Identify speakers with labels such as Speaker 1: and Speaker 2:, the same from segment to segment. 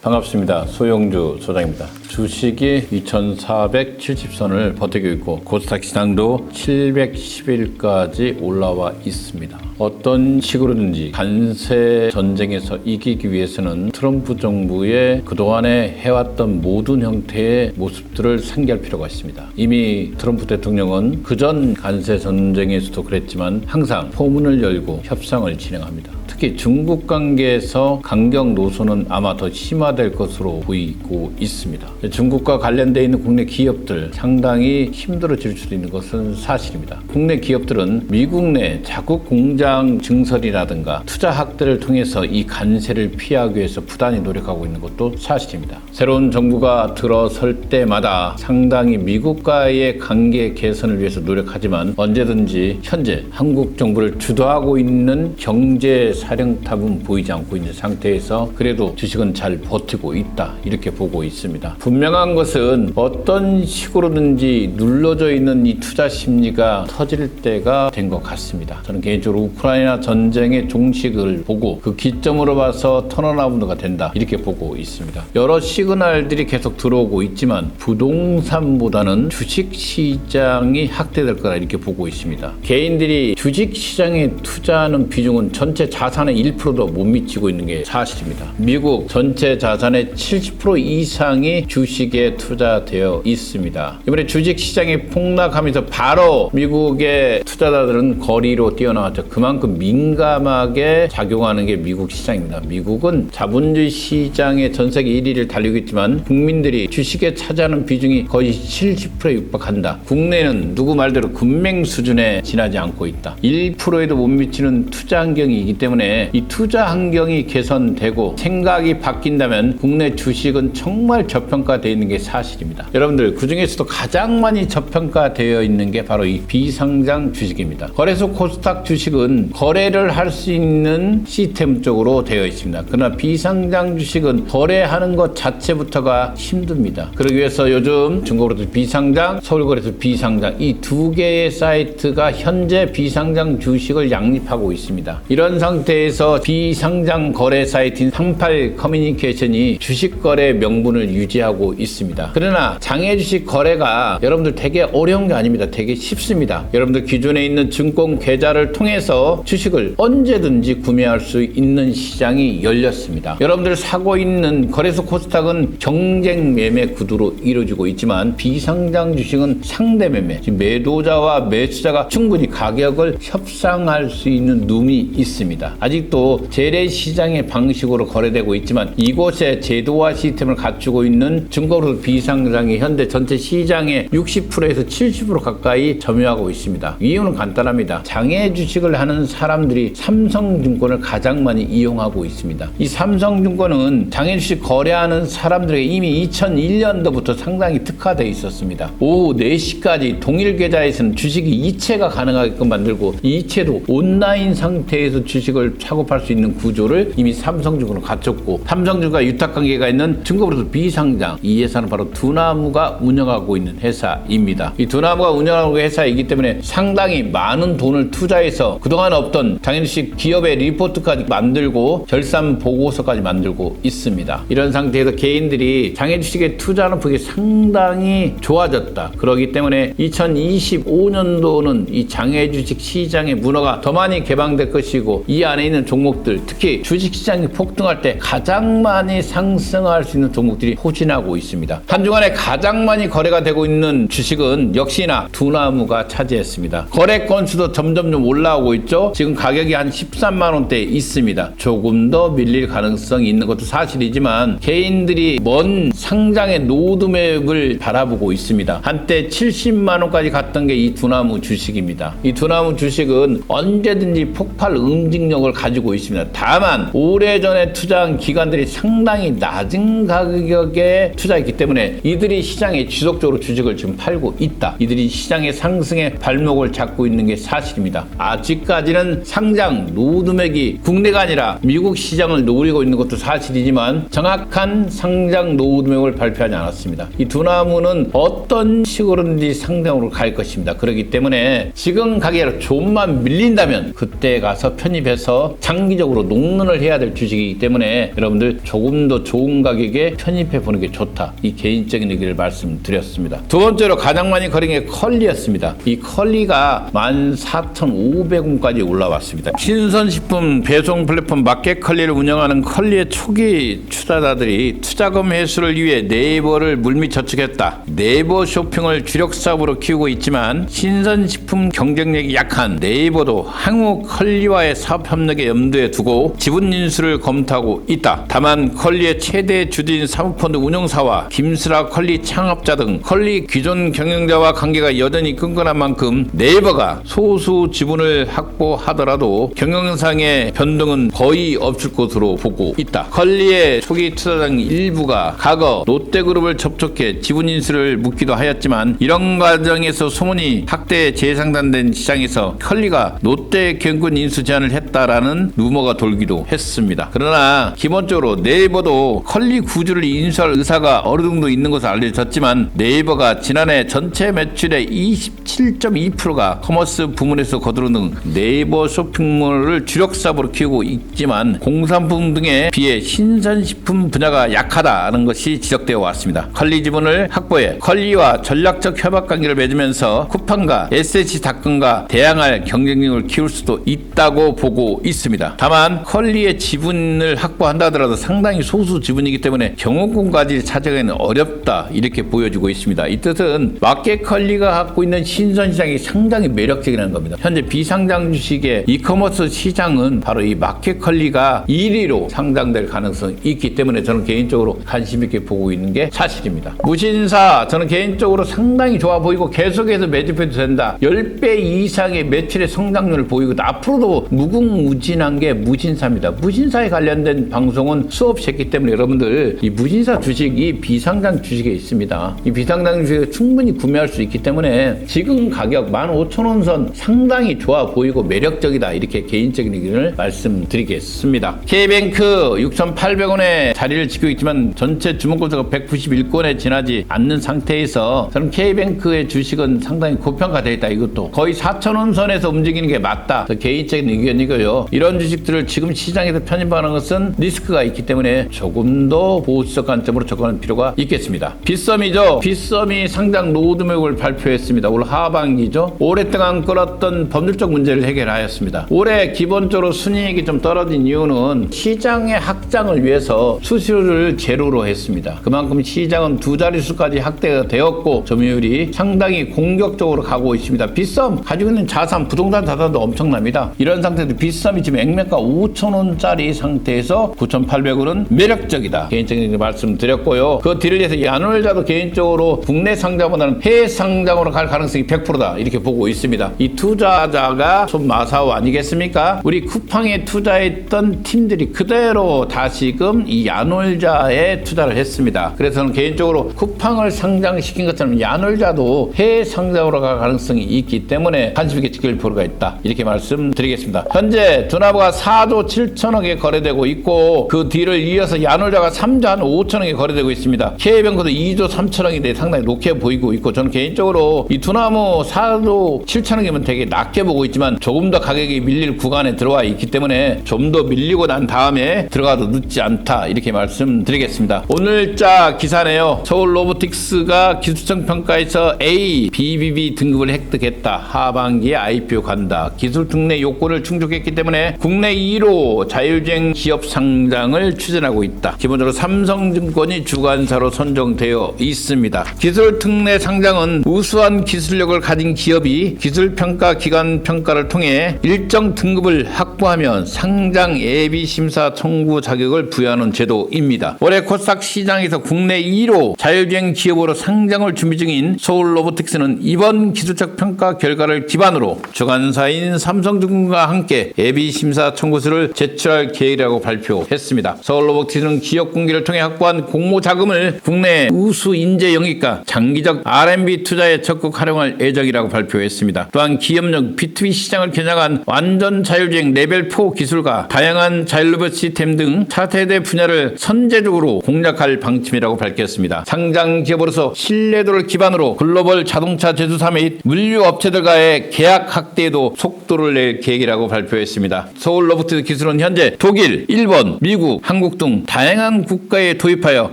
Speaker 1: 반갑습니다. 소영주 소장입니다. 주식이 2470선을 버티고 있고 코스닥 시장도 710일까지 올라와 있습니다. 어떤 식으로든지 관세 전쟁에서 이기기 위해서는 트럼프 정부의 그동안에 해왔던 모든 형태의 모습들을 상기할 필요가 있습니다. 이미 트럼프 대통령은 그전 관세 전쟁에서도 그랬지만 항상 포문을 열고 협상을 진행합니다. 특히 중국 관계에서 강경 노선은 아마 더 심화될 것으로 보이고 있습니다. 중국과 관련되어 있는 국내 기업들 상당히 힘들어질 수도 있는 것은 사실입니다. 국내 기업들은 미국 내 자국 공장 증설이라든가 투자 확대를 통해서 이 관세를 피하기 위해서 부단히 노력하고 있는 것도 사실입니다. 새로운 정부가 들어설 때마다 상당히 미국과의 관계 개선을 위해서 노력하지만 언제든지 현재 한국 정부를 주도하고 있는 경제 사령탑은 보이지 않고 있는 상태에서 그래도 주식은 잘 버티고 있다 이렇게 보고 있습니다. 분명한 것은 어떤 식으로든지 눌러져 있는 이 투자 심리가 터질 때가 된 것 같습니다. 저는 개인적으로 우크라이나 전쟁의 종식을 보고 그 기점으로 봐서 턴어라운드가 된다 이렇게 보고 있습니다. 여러 시그널들이 계속 들어오고 있지만 부동산보다는 주식시장이 확대될 거다 이렇게 보고 있습니다. 개인들이 주식시장에 투자하는 비중은 전체 자산의 1%도 못 미치고 있는 게 사실입니다. 미국 전체 자산의 70% 이상이 주식에 투자되어 있습니다. 이번에 주식시장이 폭락하면서 바로 미국의 투자자들은 거리로 뛰어나왔죠. 그만큼 민감하게 작용하는 게 미국 시장입니다. 미국은 자본주의 시장의 전 세계 1위를 달리고 있지만 국민들이 주식에 차지하는 비중이 거의 70%에 육박한다. 국내는 누구 말대로 금맹 수준에 지나지 않고 있다. 1%에도 못 미치는 투자 환경이기 때문에 이 투자 환경이 개선되고 생각이 바뀐다면 국내 주식은 정말 저평가되어 있는 게 사실입니다. 여러분들 그중에서도 가장 많이 저평가되어 있는 게 바로 이 비상장 주식입니다. 거래소 코스닥 주식은 거래를 할 수 있는 시스템 쪽으로 되어 있습니다. 그러나 비상장 주식은 거래하는 것 자체부터가 힘듭니다. 그러기 위해서 요즘 중고거래소 비상장, 서울거래소 비상장 이 두 개의 사이트가 현재 비상장 주식을 양립하고 있습니다. 이런 상태에서 비상장 거래 사이트인 38 커뮤니케이션이 주식 거래 명분을 유지하고 있습니다. 그러나 장외 주식 거래가 여러분들 되게 어려운 게 아닙니다. 되게 쉽습니다. 여러분들 기존에 있는 증권 계좌를 통해서 주식을 언제든지 구매할 수 있는 시장이 열렸습니다. 여러분들 사고 있는 거래소 코스닥은 경쟁 매매 구도로 이루어지고 있지만 비상장 주식은 상대 매매, 매도자와 매수자가 충분히 가격을 협상할 수 있는 룸이 있습니다. 아직도 재래시장의 방식으로 거래되고 있지만 이곳에 제도화 시스템을 갖추고 있는 증거로 비상장이 현재 전체 시장의 60%에서 70% 가까이 점유하고 있습니다. 이유는 간단합니다. 장외 주식을 하는 사람들이 삼성증권을 가장 많이 이용하고 있습니다. 이 삼성증권은 장외 주식 거래하는 사람들에게 이미 2001년도부터 상당히 특화되어 있었습니다. 오후 4시까지 동일 계좌에서는 주식이 이체가 가능하게끔 만들고 이 이체도 온라인 상태에서 주식을 착업할 수 있는 구조를 이미 삼성증권은 갖췄고 삼성증권과 유탁관계가 있는 증거로서 비상장 이 회사는 바로 두나무가 운영하고 있는 회사입니다. 이 두나무가 운영하고 있는 회사이기 때문에 상당히 많은 돈을 투자해서 그동안 없던 장애주식 기업의 리포트까지 만들고 결산 보고서까지 만들고 있습니다. 이런 상태에서 개인들이 장애주식에 투자하는 폭이 상당히 좋아졌다. 그렇기 때문에 2025년도는 이 장애주식 시장의 문화가 더 많이 개방될 것이고 이 안에 있는 종목들 특히 주식시장이 폭등할 때 가장 많이 상승할 수 있는 종목들이 포진하고 있습니다. 한 주간에 가장 많이 거래가 되고 있는 주식은 역시나 두나무가 차지했습니다. 거래 건수도 점점 올라오고 있죠. 지금 가격이 한 13만 원대에 있습니다. 조금 더 밀릴 가능성이 있는 것도 사실이지만 개인들이 먼 상장의 로드맵을 바라보고 있습니다. 한때 70만 원까지 갔던 게 이 두나무 주식입니다. 이 두나무 주식은 언제든지 폭발 응징력을 가지고 있습니다. 다만 오래전에 투자한 기관들이 상당히 낮은 가격에 투자했기 때문에 이들이 시장에 지속적으로 주식을 지금 팔고 있다. 이들이 시장의 상승에 발목을 잡고 있는 게 사실입니다. 아직까지는 상장 로드맵이 국내가 아니라 미국 시장을 노리고 있는 것도 사실이지만 정확한 상장 로드맵을 발표하지 않았습니다. 이 두나무는 어떤 식으로든지 상장으로 갈 것입니다. 그렇기 때문에 지금 가격으로 좀만 밀린다면 그때 가서 편입해서 해서 장기적으로 농론을 해야 될 주식이기 때문에 여러분들 조금 더 좋은 가격에 편입해 보는 게 좋다. 이 개인적인 의견을 말씀드렸습니다. 두 번째로 가장 많이 거린 게 컬리였습니다. 이 컬리가 14,500원까지 올라왔습니다. 신선식품 배송 플랫폼 마켓컬리를 운영하는 컬리의 초기 투자자들이 투자금 회수를 위해 네이버를 물밑 저축했다. 네이버 쇼핑을 주력 사업으로 키우고 있지만 신선식품 경쟁력이 약한 네이버도 향후 컬리와의 사업 협력에 염두에 두고 지분 인수를 검토하고 있다. 다만 컬리의 최대 주주인 사모펀드 운용사와 김스라 컬리 창업자 등 컬리 기존 경영자와 관계가 여전히 끈끈한 만큼 네이버가 소수 지분을 확보하더라도 경영상의 변동은 거의 없을 것으로 보고 있다. 컬리의 초기 투자자 일부가 과거 롯데그룹을 접촉해 지분 인수를 묻기도 하였지만 이런 과정에서 소문이 확대 재상단된 시장에서 컬리가 롯데 경군 인수 제안을 했다라는 루머가 돌기도 했습니다. 그러나 기본적으로 네이버도 컬리 구주를 인수할 의사가 어느 정도 있는 것으로 알려졌지만 네이버가 지난해 전체 매출의 27.2%가 커머스 부문에서 거두는 등 네이버 쇼핑몰을 주력 사업으로 키우고 있지만 공산품 등에 비해 신선식품 분야가 약하다는 것이 지적되어 왔습니다. 컬리 지분을 확보해 컬리와 전략적 협약 관계를 맺으면서 쿠팡과 SH닷컴과 대항할 경쟁력을 키울 수도 있다고 보고 있습니다. 다만 컬리의 지분을 확보한다 하더라도 상당히 소수 지분이기 때문에 경영권까지 차지하기는 어렵다 이렇게 보여지고 있습니다. 이 뜻은 마켓컬리가 갖고 있는 신선시장이 상당히 매력적이라는 겁니다. 현재 비상장 주식의 이커머스 시장은 바로 이 마켓컬리가 1위로 상장될 가능성이 있기 때문에 저는 개인적으로 관심 있게 보고 있는 게 사실입니다. 무신사 저는 개인적으로 상당히 좋아 보이고 계속해서 매집해도 된다. 10배 이상의 매출의 성장률을 보이고 앞으로도 무궁무진한 게 무신사입니다. 무신사에 관련된 방송은 수없이 했기 때문에 여러분들 이 무신사 주식이 비상장 주식에 있습니다. 이 비상장 주식을 충분히 구매할 수 있기 때문에 지금 가격 15,000원 선 상당히 좋아 보이고 매력적이다 이렇게 개인적인 의견을 말씀드리겠습니다. K뱅크 6,800원에 자리를 지키고 있지만 전체 주목구조가 191건에 지나지 않는 상태에서 저는 K뱅크의 주식은 상당히 고평가되어 있다. 이것도 거의 4,000원 선에서 움직이는 게 맞다. 개인적인 의견이고요. 이런 주식들을 지금 시장에서 편입하는 것은 리스크가 있기 때문에 조금 더 보수적 관점으로 접근할 필요가 있겠습니다. 빗썸이죠. 빗썸이 상장 로드맵을 발표했습니다. 올 하반기죠. 오랫동안 끌었던 법률적 문제를 해결하였습니다. 올해 기본적으로 순이익이 좀 떨어진 이유는 시장의 확장을 위해서 수수료를 제로로 했습니다. 그만큼 시장은 두 자릿수까지 확대가 되었고 점유율이 상당히 공격적으로 가고 있습니다. 빗썸 가지고 있는 자산, 부동산 자산도 엄청납니다. 이런 상태에서 빗썸이 지금 액면가 5,000원짜리 상태에서 9,800원은 매력적이다. 개인적인 말씀드렸고요. 그 뒤를 위해서 야놀자도 개인적으로 국내 상장보다는 해외 상장으로 갈 가능성이 100%다. 이렇게 보고 있습니다. 이 투자자가 손마사오 아니겠습니까? 우리 쿠팡에 투자했던 팀들이 그대로 다시금 이 야놀자에 투자를 했습니다. 그래서 저는 개인적으로 쿠팡을 상장시킨 것처럼 야놀자도 해외 상장으로 갈 가능성이 있기 때문에 관심 있게 지킬 필요가 있다. 이렇게 말씀드리겠습니다. 현재 두나무가 4조 7천억에 거래되고 있고 그 뒤를 이어서 야놀자가 3조 한 5천억에 거래되고 있습니다. K뱅크도 2조 3천억인데 상당히 높게 보이고 있고 저는 개인적으로 이 두나무 4조 7천억이면 되게 낮게 보고 있지만 조금 더 가격이 밀릴 구간에 들어와 있기 때문에 좀 더 밀리고 난 다음에 들어가도 늦지 않다. 이렇게 말씀드리겠습니다. 오늘자 기사네요. 서울 로보틱스가 기술성 평가에서 A, BBB 등급을 획득했다. 하반기에 IPO 간다. 기술 특례 요건을 충족했기 때문에 국내 2로 자율주행 기업 상장을 추진하고 있다. 기본적으로 삼성증권이 주관사로 선정되어 있습니다. 기술 특례 상장은 우수한 기술력을 가진 기업이 기술평가 기관 평가를 통해 일정 등급을 확보하면 상장 예비 심사 청구 자격을 부여하는 제도입니다. 올해 코스닥 시장에서 국내 2로 자율주행 기업으로 상장을 준비 중인 서울 로보틱스는 이번 기술적 평가 결과를 기반으로 주관사인 삼성증권과 함께 예비 심사 청구서를 제출할 계획이라고 발표했습니다. 서울 로보틱스는 기업 공개를 통해 확보한 공모 자금을 국내 우수 인재 영입과 장기적 R&D 투자에 적극 활용할 예정이라고 발표했습니다. 또한 기업용 B2B 시장을 겨냥한 완전 자율주행 레벨 4 기술과 다양한 자율로봇 시스템 등 차세대 분야를 선제적으로 공략할 방침이라고 밝혔습니다. 상장 기업으로서 신뢰도를 기반으로 글로벌 자동차 제조사 및 물류 업체들과의 계약 확대에도 속도를 낼 계획이라고 발표했습니다. 있습니다. 서울 로보틱스 기술은 현재 독일, 일본, 미국, 한국 등 다양한 국가에 도입하여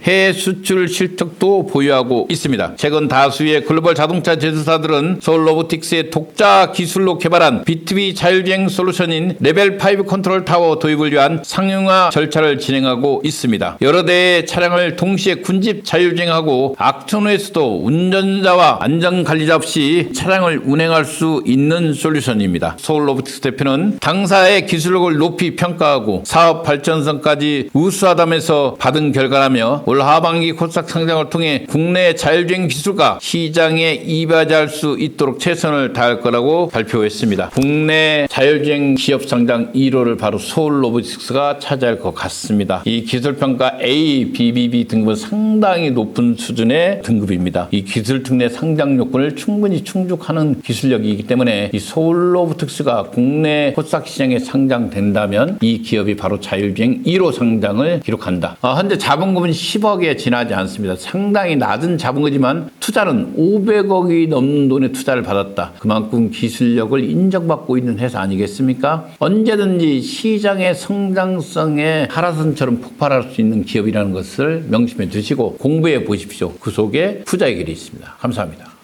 Speaker 1: 해외 수출 실적도 보유하고 있습니다. 최근 다수의 글로벌 자동차 제조사들은 서울 로보틱스의 독자 기술로 개발한 B2B 자율주행 솔루션인 레벨 5 컨트롤 타워 도입을 위한 상용화 절차를 진행하고 있습니다. 여러 대의 차량을 동시에 군집 자율주행하고 악천후에서도 운전자와 안전관리자 없이 차량을 운행할 수 있는 솔루션입니다. 서울 로보틱스 대표는 당사의 기술력을 높이 평가하고 사업 발전성까지 우수하다면서 받은 결과라며 올 하반기 코스닥 상장을 통해 국내 자율주행 기술과 시장에 이바지할 수 있도록 최선을 다할 거라고 발표했습니다. 국내 자율주행 기업 상장 1호를 바로 서울 로보틱스가 차지할 것 같습니다. 이 기술평가 A, BBB 등급은 상당히 높은 수준의 등급입니다. 이 기술 특례 상장 요건을 충분히 충족하는 기술력이기 때문에 이 서울 로보틱스가 국내 코스닥 시장에 상장된다면 이 기업이 바로 자율주행 1호 상장을 기록한다. 현재 자본금은 10억에 지나지 않습니다. 상당히 낮은 자본금이지만 투자는 500억이 넘는 돈의 투자를 받았다. 그만큼 기술력을 인정받고 있는 회사 아니겠습니까? 언제든지 시장의 성장성에 하라선처럼 폭발할 수 있는 기업이라는 것을 명심해 두시고 공부해 보십시오. 그 속에 투자의 길이 있습니다. 감사합니다.